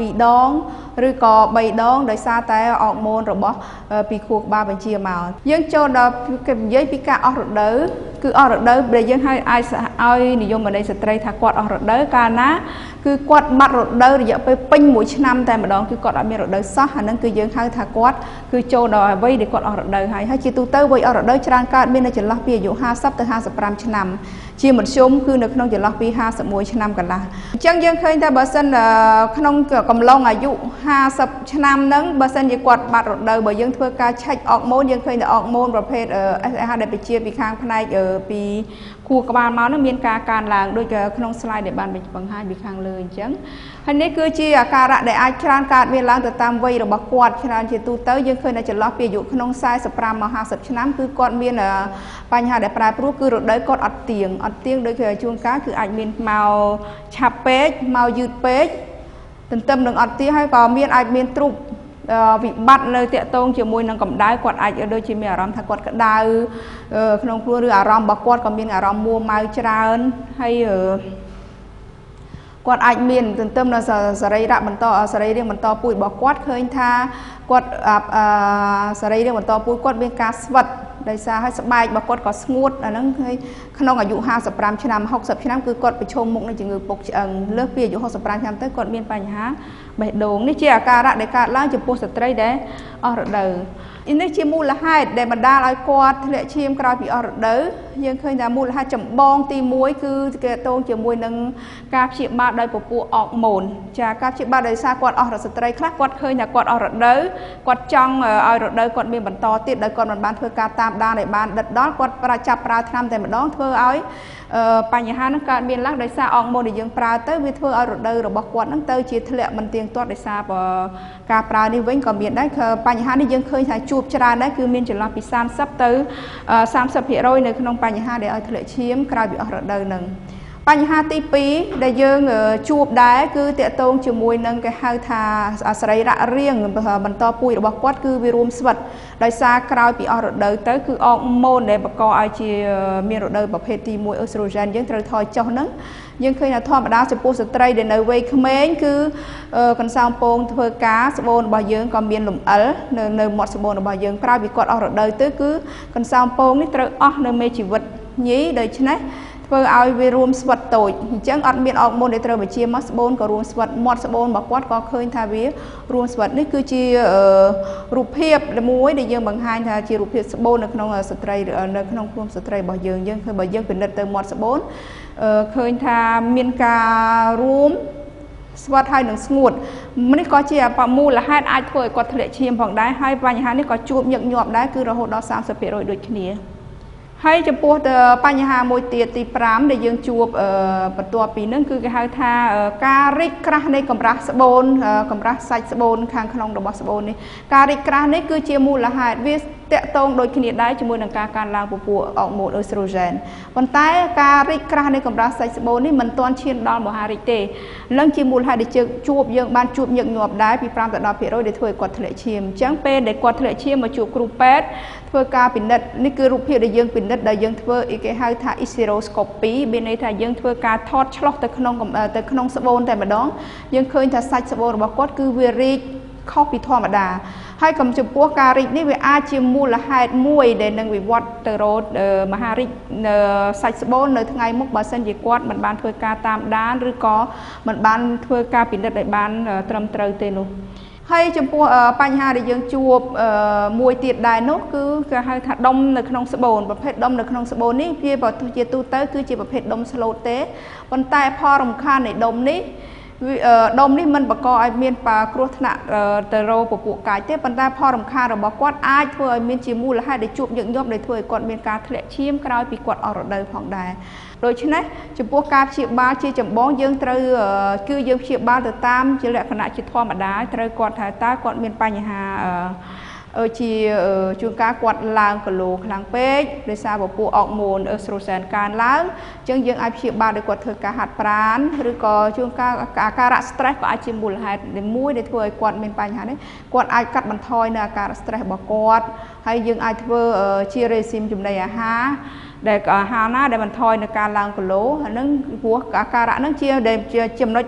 ពីដងឬក៏3ដងដោយសារតែអរម៉ូនរបស់ពីខួរក្បាលបញ្ជាមកយើងចូលដល់គេនិយាយពីការអស់រដូវគឺអស់រដូវដែលយើងឲ្យនិយមន័យស្ត្រីថាគាត់អស់រដូវកាលណាគឺគាត់បាត់រដូវរយៈពេលពេញមួយឆ្នាំតែម្ដងគឺគាត់អត់មានរដូវសោះអាហ្នឹងគឺយើងហៅថាគាត់គឺចូលដល់អ្វីដែលគាត់អស់រដូវហើយជាទូទៅវ័យអស់រដូវច្រើនកើតមាននៅចន្លោះពីអាយុ50ទៅ55ឆ្នាំជាមធ្យមគឺនៅក្នុងចន្លោះពី51ឆ្នាំកន្លះអញ្ចឹងយើងឃើញថាបើសិនក្នុងកំឡុងអាយុ50ឆ្នាំហ្នឹងបើសិនជាគាត់បាត់រដូវបើយើងធ្វើការឆែកអរម៉ូនយើងឃើញថាអរម៉ូនប្រភេទ SH ដែលបញ្ជាពីខាងផ្នែកពីខួរក្បាលមកនោះមានការកើនឡើងដូចក្នុង slide ដែលបានបង្ហាញពីខាងលើអញ្ចឹងហើយនេះគឺជាអាការៈដែលអាចច្រើនកើតមានឡើងទៅតាមវ័យរបស់គាត់ច្រើនជាទូទៅយើងឃើញថាចន្លោះពីអាយុក្នុង45មក50ឆ្នាំគឺគាត់មានបញ្ហាដែលប្រែប្រួលគឺរដូវគាត់អត់ទៀងដូចជួនកាលគឺអាចមានមកឆាប់ពេកមកយឺតពេកទន្ទឹមនឹងអត់ទៀងហើយក៏អាចមានទ្រុបវិបត្តិនៅតាក់ទងជាមួយនឹងកម្ដៅគាត់អាចដូចជាមានអារម្មណ៍ថាគាត់ក្ដៅក្នុងខ្លួនឬអារម្មណ៍របស់គាត់ក៏មានអារម្មណ៍មួម៉ៅច្រើនហើយគាត់អាចមានទន្ទឹមនឹងសរីរាង្គបន្តពូជរបស់គាត់ឃើញថាគាត់សរីរាង្គបន្តពូជគាត់មានការស្វិតដោយសារឲ្យស្បែករបស់គាត់ក៏ស្ងួតអាហ្នឹងហើយក្នុងអាយុ55ឆ្នាំ60ឆ្នាំគឺគាត់ប្រឈមមុខនឹងជំងឺពុកឆ្អឹងលើសពីអាយុ65ឆ្នាំទៅគាត់មានបញ្ហាបេះដូងនេះជាអាការៈដែលកើតឡើងចំពោះស្ត្រីដែលអស់រដូវនេះជាមូលហេតុដែលបណ្ដាលឲ្យគាត់ធ្លាក់ឈាមក្រោយពីអស់រដូវយើងឃើញថាមូលហេតុចម្បងទី1គឺគេតងជាមួយនឹងការព្យាបាលដោយពពួកអរម៉ូនចាការព្យាបាលដោយសារគាត់អស់ស្ត្រីខ្លះគាត់ឃើញថាគាត់អស់រដូវគាត់ចង់ឲ្យរដូវគាត់មានបន្តទៀតដោយគាត់មិនបានធ្វើការតាមដានឲ្យបានដិតដល់គាត់ចាប់ប្រើថ្នាំតែម្ដងធ្វើឲ្យបញ្ហាហ្នឹងកើតមានឡើងដោយសារអរម៉ូនដែលយើងប្រើទៅវាធ្វើឲ្យរដូវរបស់គាត់ហ្នឹងទៅជាធ្លាក់មិនទៀងទាត់ដោយសារការប្រើនេះវិញក៏មានដែរបញ្ហានេះយើងឃើញថាជួបច្រើនដែរគឺមានចន្លោះពី30ទៅ30% នៅក្នុងបញ្ហាដែលឲ្យធ្លាក់ឈាមក្រោយពីអស់រដូវហ្នឹងបញ្ហាទី2ដែលយើងជួបដែរគឺតកតងជាមួយនឹងគេហៅថាសរីរៈរាងបន្តពូជរបស់គាត់គឺវារួមស្វិតដោយសារក្រោយពីអស់រដូវទៅគឺអរម៉ូនដែលបង្កឲ្យជាមានរដូវប្រភេទទី1 estrogen យើងត្រូវថយចុះហ្នឹងយើងឃើញថាធម្មតាចំពោះស្ត្រីដែលនៅវ័យក្មេងគឺកន្សោមពងធ្វើការស្បូនរបស់យើងក៏មានលំអិលនៅមាត់ស្បូនរបស់យើងក្រោយពីគាត់អស់រដូវទៅគឺកន្សោមពងនេះត្រូវអស់នៅមេជីវិតញីដូច្នេះធ្វើឲ្យវារួមស្វិតតូចអញ្ចឹងអត់មានអរម៉ូនដែលត្រូវបញ្ជាមកស្បូនក៏រួមស្វិតមាត់ស្បូនរបស់គាត់ក៏ឃើញថាវារួមស្វិតនេះគឺជារូបភាពមួយដែលយើងបង្ហាញថាជារូបភាពស្បូននៅក្នុងស្ត្រីនៅក្នុងខ្លួនស្ត្រីរបស់យើងឃើញបើយើងពិនិត្យទៅមាត់ស្បូនឃើញថាមានការរួមស្វិតហើយនឹងស្ងួតនេះក៏ជាមូលហេតុអាចធ្វើឲ្យគាត់ធ្លាក់ឈាមផងដែរហើយបញ្ហានេះក៏ជួបញឹកញាប់ដែរគឺរហូតដល់ 30% ដូចគ្នាហើយចំពោះបញ្ហាមួយទៀតទី5ដែលយើងជួបបន្ទាប់ពីនឹងគឺគេហៅថាការរីកក្រាស់នៃកម្រាស់ស្បូនកម្រាស់សាច់ស្បូនខាងក្នុងរបស់ស្បូននេះការរីកក្រាស់នេះគឺជាមូលហេតុវាតកតងដូចគ្នាដែរជាមួយនឹងការកើនឡើងពពួកអរម៉ូន estrogen ប៉ុន្តែការរីកក្រាស់នៃកម្រាស់សាច់ស្បូននេះមិនទាន់ឈានដល់មហារីកទេនឹងជាមូលហេតុដែលយើងបានជួបញឹកញាប់ដែរពី5ទៅ10% ដែលធ្វើឲ្យគាត់ធ្លាក់ឈាមអញ្ចឹងពេលដែលគាត់ធ្លាក់ឈាមមកជួបគ្រូពេទ្យធ្វើការពិនិត្យនេះគឺរូបភាពដែលយើងពិនិត្យដែលយើងធ្វើគេហៅថា hysteroscopy មានន័យថាយើងធ្វើការថតឆ្លុះទៅក្នុងស្បូនតែម្ដងយើងឃើញថាសាច់ស្បូនរបស់គាត់គឺវារីកខុសពីធម្មតាហើយចំពោះការរីកនេះវាអាចជាមូលហេតុមួយដែលនឹងវិវត្តទៅរកមហារីកសាច់ស្បូននៅថ្ងៃមុខបើសិនជាគាត់មិនបានធ្វើការតាមដានឬក៏មិនបានធ្វើការពិនិត្យឲ្យបានត្រឹមត្រូវទេនោះហើយចំពោះបញ្ហាដែលយើងជួបមួយទៀតដែរនោះគឺគេហៅថាដុំនៅក្នុងស្បូនប្រភេទដុំនៅក្នុងស្បូននេះវាបើជាទូទៅគឺជាប្រភេទដុំស្លូតទេប៉ុន្តែផលរំខាននៃដុំនេះមិនបង្កឲ្យមានគ្រោះថ្នាក់ទៅរកពពួកកាយទេប៉ុន្តែផលរំខានរបស់គាត់អាចធ្វើឲ្យមានជាមូលហេតុដែលជួបញឹកញាប់ដែលធ្វើឲ្យគាត់មានការធ្លាក់ឈាមក្រោយពីគាត់អស់រដូវផងដែរដូច្នេះចំពោះការព្យាបាលជាចម្បងយើងត្រូវគឺយើងព្យាបាលទៅតាមជាលក្ខណៈជាធម្មតាត្រូវគាត់ថាតើគាត់មានបញ្ហាជាជួនកាលគាត់ឡើងគីឡូខ្លាំងពេកដោយសារពពួកអរម៉ូន estrogen កើនឡើងអញ្ចឹងយើងអាចព្យាបាលដោយគាត់ធ្វើការហាត់ប្រាណឬក៏ជួនកាលអាការៈ stress ក៏អាចជាមូលហេតុមួយដែលធ្វើឲ្យគាត់មានបញ្ហានេះគាត់អាចកាត់បន្ថយនៅអាការៈ stress របស់គាត់ហើយយើងអាចធ្វើជា regime ចំណីអាហារដែលអាហារណាដែលបន្ថយនៅការឡើងគីឡូហ្នឹងព្រោះអាការៈហ្នឹងជាចំណុច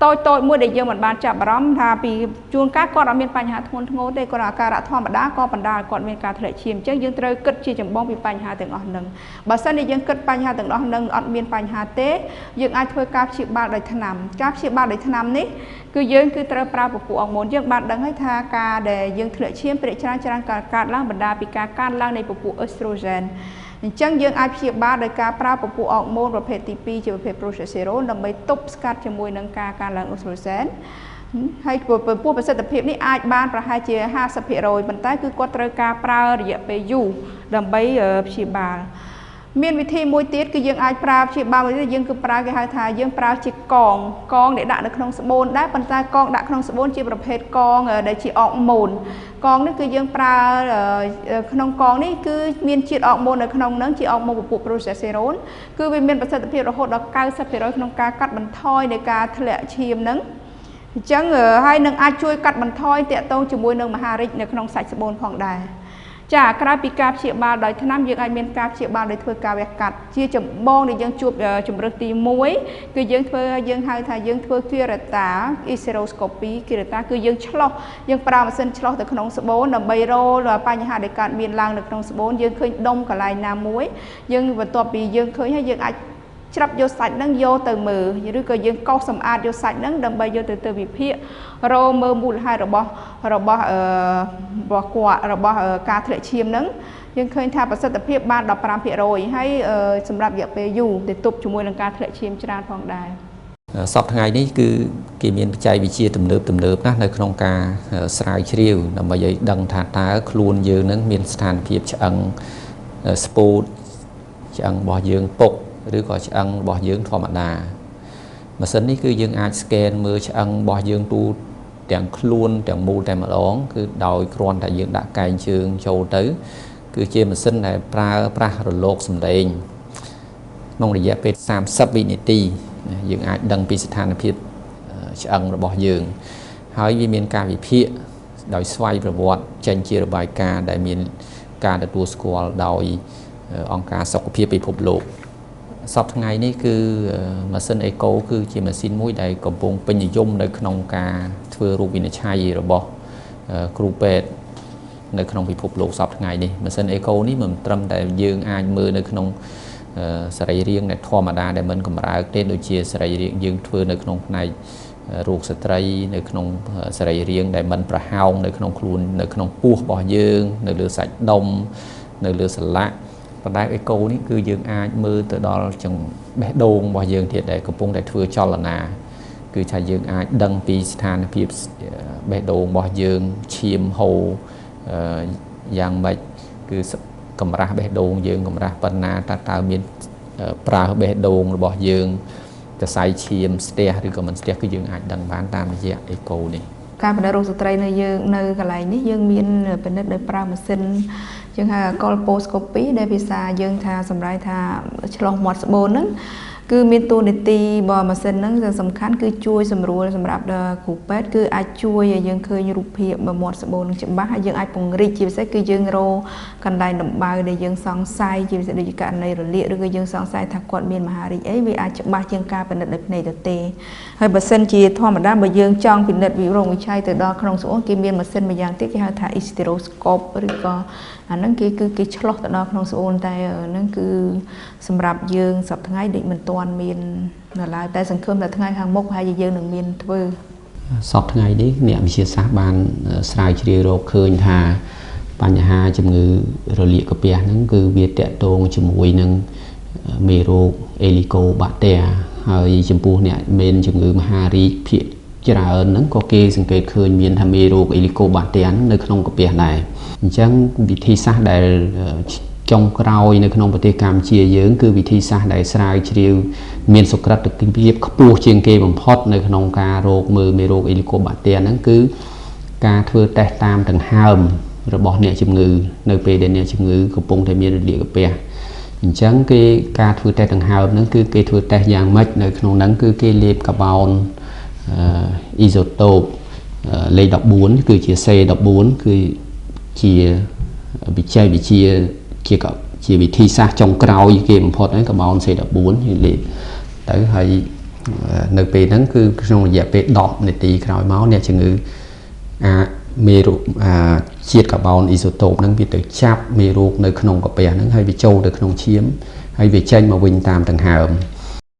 tôi mua để dương mình bàn chạm bám thà vì chuông các con ở miền Pành Hà thôn ngô đây còn là cà rạ thom đá con bàn đá còn miền cà thể chìm chứ dương trời cất chi chấm bong vì Pành Hà từng ở nâng bà sân đi dương cất Pành Hà từng ở nâng ở miền Pành Hà tế dương ai thôi cáp chịu ba đời thân nằm cáp chịu ba đời thân nằm ní cứ dương cứ trời prao của ông muốn dương bạn đăngให้tha cà để dương thể chìm để trang cà lang bàn đá vì cà can lang này của estrogen chẳng dương ai chịu ba đời cà prao của ông muốnประเภท TP จะประเภท progesterone นำไปตุบสกัดจมูกนังการลัง estrogen ให้ผู้ประสิทธิภาพนี้อาจบ้านประหารเจีย50%บรรทัดคือกดตรการปลาระยะไปอยู่ดำไปชีบาเมียนวิธีมวยตีคือยังอาจปลาชีบาวิธียังคือปลาที่หาทายยังปลาจีกองเด็ดดักในขนมสบู่ได้บรรทัดกองดักขนมสบู่จีประเภทกองได้จีออกมูลกองนี่คือยังปลาขนมกองนี่คือเมียนจีออกมูลในขนมนั้นจีออกมูลปุบโปรเซสเซโรนคือเป็นเมียนประสิทธิภาพเราโหดเรา90%ขนมการกัดบรรทอยในการทะเลชีมนั้นchẳng hai nâng ai chui cắt bằng thoi tiện tông chỉ môi nâng mà hà rịch nâng sạch sbôn phòng đài chả cái bị cáp triệu ba đời thứ năm dương ai miền cáp triệu ba đời thôi cà vẹt cắt chia chấm bon để dương chụp chụp rực tì muối cứ dương thôi dương hai thà dương thôi kia là tả iseroscopy kia là ta cứ dương chlo dương pra mà sinh chlo từ khung sbôn nằm bay rô là pa nhà hà để cắt miền lang được khung sbôn dương khơi đông cả lại nam muối dương và tọp bị dương khơi hay dương ai chắp vô sạch nâng vô từ mờ như cái dương câu sầm ad vô sạch nâng đâm bay vô từ vị phía rô mơ mùi hai bỏ quạ bỏ cá thể chim nâng dương khơi tha và sự tập hiệp ban đọc làm phía rồi hay sầm rạp dẹp về dù để tục chúng môi lần cá thể chim tràn phong đài sắp ngàyนี้คือเกมเมียนใจวิเชียตุ่มเนิบนะในโครงการสายเชียวนำมาใหญ่ดังทาตาครูนยืนนั้นมีสถานเพียบจังสปูดจังบ่อยืนปกหรือก็จังบ่อยืนธรรมดามาเส้นนี้คือยืนอาจสแกนมือจังบ่อยืนตูแต่งครูนแต่งมูแต่มาร้องคือดาวครอนแต่ยืนดักไก่เชิงโชว์ตื้อคือเจมาเส้นในปลาระโลกสมเด็จมองระยะเป็น30 วินาทียังอาจดังปีสถานพิษจังระบอบยืนหายวิมีการวิพิโดยสวายประวัติเจนเจรบายการได้มีการตัวสกอลโดยองค์การสุขภาพไปพบโลกสอบทั้งไงนี่คือมาเส้นไอโก้คือเจมาซินมุ้ยได้กบงเป็นยมในขนมกาเทือรูบินชัยระบอบครูเป็ดในขนมไปพบโลกสอบทั้งไงนี่มาเส้นไอโก้นี่เหมือนตรมแต่ยืนอาจมือในขนมสลายเรียงในธรรมดาแต่มันก็มาเต้นโดยเชียสลายเรียงยืงเทือในขนมในรูกสตรีในขนมสลายเรียงแต่มันประหาวในขนมครูนในขนมปูบ่อยืงในเรือใส่ดมในเรือสละปัจจัยไอโก้นี่คือยืงอามือตัวดอลจังแบดงบ่อยืงเทียดได้กระปุงได้เทือจอลนาคือชายยืงอาดังปีสถานพิบแบดงบ่อยืงชิมโฮอย่างไม่คือกำราเบดงยืงกำราปนาตาเมียนปลาเบดงบ่อยืงจะใส่ชิมสเตียหรือก็มันสเตียคือยืงอาดังบ้านตามระยะไอโก้นี่การเป็นโรคสตรีในยืงในกระไรนี้ยืงมีนเป็นนักได้ปลามาเส้นยังหากอลโปสโคปีได้พิซายังทาสำไรทาฉลองหมดสมบูรณ์นั้นคือมีตัวในตีบอมาเส้นนั้นจะสำคัญคือช่วยสำรวจสำหรับขู่เป็ดคืออาจช่วยยังเคยรูปเพียบหมดสมบูรณ์จิบบ้ายังอาจปงริจิบใส่คือยังโรกันได้หนุ่มใบได้ยังซองไซจิบใส่ได้การในระเลียหรือยังซองไซถักกวาดเมียนมหาริเอ้วิอาจจิบบ้ายังการเป็นเด็กในตัวเตะให้มาเส้นจีทอมด้านมายังจ้องเป็นเด็กวิโรงวิชัยแต่ดอกขนมสมกิเมียนมาเส้นมายังที่เขาถ่ายอิสติโรสโคปหรือก็อันนั้นคือฉลองแต่ดอกขนมสมแต่นั่นคือสำหรับยังสับทั้งไงเด็กมันตอนเมียนนั่นแหละแต่สังคมแต่ทั้งไงทางมกให้ยังหนึ่งเมียนทว่าสอบทั้งไงนี้เนี่ยมีเชื้อสายบานสลายเชื้อโรคเคยทาปัญหาจมูกระเลียกระเปียนั่นคือเวียดเตะตรงจมูกนั่งเมโรเอลิโกบาเตะให้จมูกเนี่ยเมนจมูกมหาริเพียจะรานั่นก็เกสังเกตเคยมีนทำเมโรเอลิโกบาเตะนั่นในขนมกระเปียไหนจังวิธีศาสตร์ได้จงกราวในขนมปฏิกรรมเชียเยื้องคือวิธีศาสตร์ได้สลายเชียวเมียนสกัดตึกกินเพียบขปูเชียงเกบังพอดในขนมกาโรคมือเมโรเอลิโกบาเตนั่นคือการเทือแตกตามต่างห้ามระบบเนี่ยจมูกในเปเดเนี่ยจมูกกระปุงไทยเมียนเรียกเปียจังการเทือแตกต่างห้ามนั่นคือเทือแตกอย่างมัดในขนมนั้นคือเลียบกับบอลอิโซโตปเลยดอกบุญคือเชียเซดอกบุญคือเชียบิเชียกับเชียวิธีศาสตร์จงกราวยี่เกมพอดนั้นกับบอลเซดอกบุญอยู่เลยแต่ให้ នៅពេលហ្នឹងគឺក្នុងរយៈពេល10នាទីក្រោយមកអ្នកជំងឺមេរោគជាតិកាបូនអ៊ីសូតូបហ្នឹងវាទៅចាប់មេរោគនៅក្នុងកាពះហ្នឹងហើយវាចូលទៅក្នុងឈាមហើយវាចេញមកវិញតាមដង្ហើម